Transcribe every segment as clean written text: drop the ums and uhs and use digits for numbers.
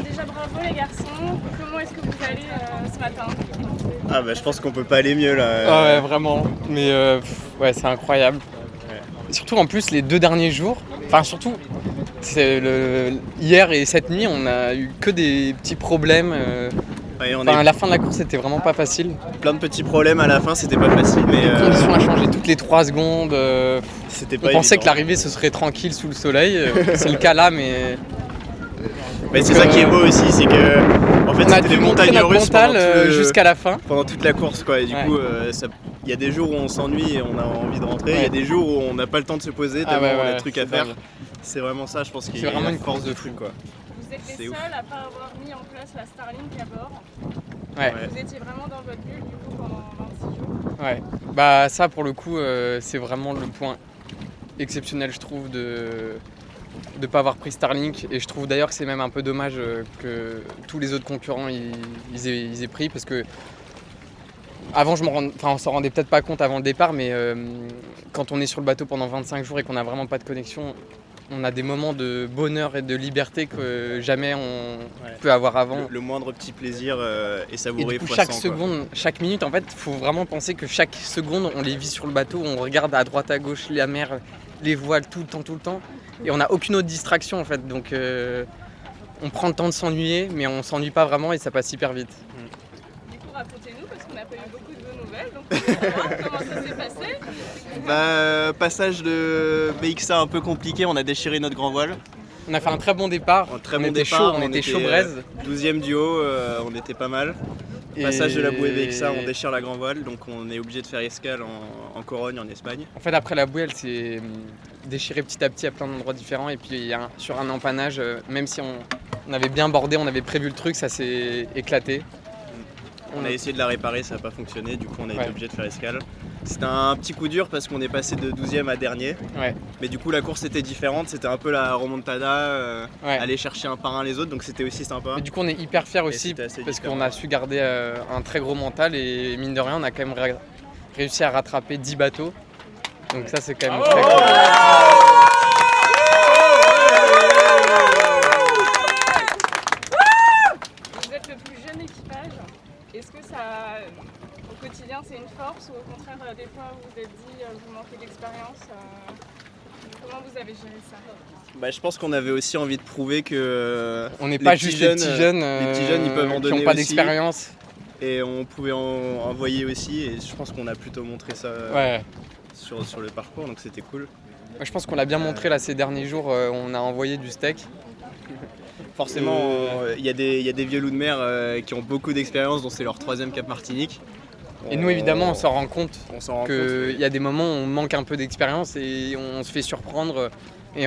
déjà bravo les garçons. Comment est-ce que vous allez ce matin? Ah bah je pense qu'on peut pas aller mieux là. Ah ouais, vraiment. Mais ouais, c'est incroyable. Ouais. Surtout en plus les 2 derniers jours. Enfin surtout, hier et cette nuit, on a eu que des petits problèmes. Ouais, on Enfin, a la fin de la course c'était vraiment pas facile. eu plein de petits problèmes à la fin, c'était pas facile, mais Les conditions à changer toutes les 3 secondes. c'était On pas pensait évident. que l'arrivée ce serait tranquille sous le soleil. C'est le cas là, mais Mais c'est Donc, ça qui est beau aussi, c'est que en fait on a c'était dû des montrer montagnes notre russes mental jusqu'à la fin. pendant toute la course quoi. Et du Ouais. coup, il y a des jours où on s'ennuie et on a envie de rentrer. Il y a des jours où on n'a pas le temps de se poser tellement on a des trucs à c'est faire. dingue. C'est vraiment ça, je pense, qui C'est est vraiment la une force course de de fou fou. quoi. Vous êtes C'est les ouf. seuls à pas avoir mis en place la Starlink à bord. Ouais. Vous étiez vraiment dans votre bulle du coup pendant 26 jours. Ouais, bah ça pour le coup c'est vraiment le point exceptionnel je trouve de pas avoir pris Starlink et je trouve d'ailleurs que c'est même un peu dommage que tous les autres concurrents ils aient pris parce que avant on s'en rendait peut-être pas compte avant le départ mais quand on est sur le bateau pendant 25 jours et qu'on n'a vraiment pas de connexion on a des moments de bonheur et de liberté que jamais on peut avoir avant. Le moindre petit plaisir est Et savouré du coup, fois chaque 100, quoi. seconde, chaque minute, en fait, il faut vraiment penser que chaque seconde, on les vit sur le bateau, on regarde à droite, à gauche, la mer, les voiles, tout le temps. Et on n'a aucune autre distraction, en fait. Donc, on prend le temps de s'ennuyer, mais on s'ennuie pas vraiment et ça passe hyper vite. Du coup racontez-nous parce qu'on n'a pas eu beaucoup de vos nouvelles. Donc comment ça s'est passé? Passage de BXA un peu compliqué, on a déchiré notre grand voile. On a fait un très bon départ. Un très on bon était départ, chaud, on était chaud braise. 12e du haut, on était pas mal. Et- Passage de la bouée BXA, on déchire la grand voile, donc on est obligé de faire escale en Corogne, en Espagne. En fait, après la bouée, elle s'est déchirée petit à petit à plein d'endroits différents. Et puis, sur un empannage, même si on avait bien bordé, on avait prévu le truc, ça s'est éclaté. On a essayé de la réparer, ça n'a pas fonctionné, du coup on a été Ouais. obligé de faire escale. C'était un petit coup dur parce qu'on est passé de 12e à dernier, Ouais. mais du coup la course était différente, c'était un peu la remontada, Ouais. aller chercher un par un les autres, donc c'était aussi sympa. Mais du coup, on est hyper fiers aussi c'était assez parce différent, qu'on a ouais. su garder un très gros mental et mine de rien, on a quand même réussi à rattraper 10 bateaux. Donc ça, c'est quand même très cool. Vous êtes le plus jeune équipage. Est-ce que ça, au quotidien, c'est une force ou au contraire, des fois, vous vous êtes dit, vous manquez d'expérience comment vous avez géré ça? Bah, je pense qu'on avait aussi envie de prouver que On n'est les pas petits juste jeunes, les petits jeunes, les petits jeunes, ils peuvent en qui donner n'ont pas aussi. d'expérience. Et on pouvait en envoyer aussi, et je pense qu'on a plutôt montré ça Ouais. sur le parcours, donc c'était cool. Moi, je pense qu'on l'a bien montré là ces derniers jours. On a envoyé du steak. Forcément, il y a des vieux loups de mer qui ont beaucoup d'expérience, dont c'est leur 3e Cap Martinique. Et nous, évidemment, on s'en rend compte On s'en rend compte. qu'il y a des moments où on manque un peu d'expérience et on se fait surprendre. Et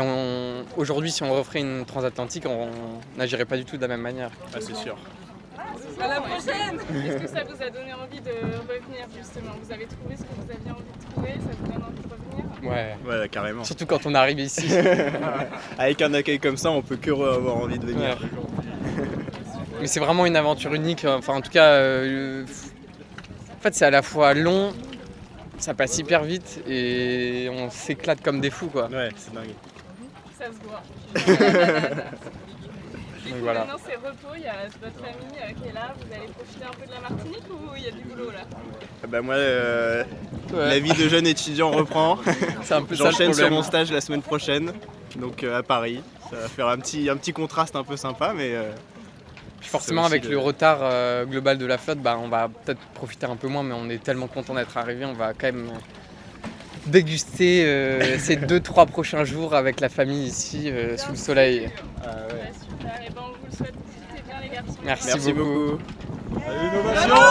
aujourd'hui, si on referait une transatlantique, on n'agirait pas du tout de la même manière. Ah, c'est sûr. À la prochaine. Est-ce que ça vous a donné envie de revenir justement? Vous avez trouvé ce que vous aviez envie de trouver? Ça vous donne envie de revenir? Ouais. Ouais, carrément. Surtout quand on arrive ici. Avec un accueil comme ça, on peut que avoir envie de venir. Ouais. Mais c'est vraiment une aventure unique. Enfin, en tout cas, en fait, c'est à la fois long, ça passe hyper vite et on s'éclate comme des fous, quoi. Ouais, c'est dingue. Ça se voit. Du coup, voilà. maintenant c'est repos, il y a votre famille qui est là, vous allez profiter un peu de la Martinique ou il y a du boulot là? Bah moi, Ouais. la vie de jeune étudiant reprend. C'est un peu ça le J'enchaîne sur problème. mon stage la semaine prochaine, donc à Paris. Ça va faire un petit contraste un peu sympa, mais Puis forcément, c'est aussi avec le retard global de la flotte, bah, on va peut-être profiter un peu moins, mais on est tellement content d'être arrivé, on va quand même déguster ces 2-3 prochains jours avec la famille ici sous le soleil. Ouais, super, et ben on vous le souhaite, profitez bien les garçons. Merci merci beaucoup. beaucoup. Bravo.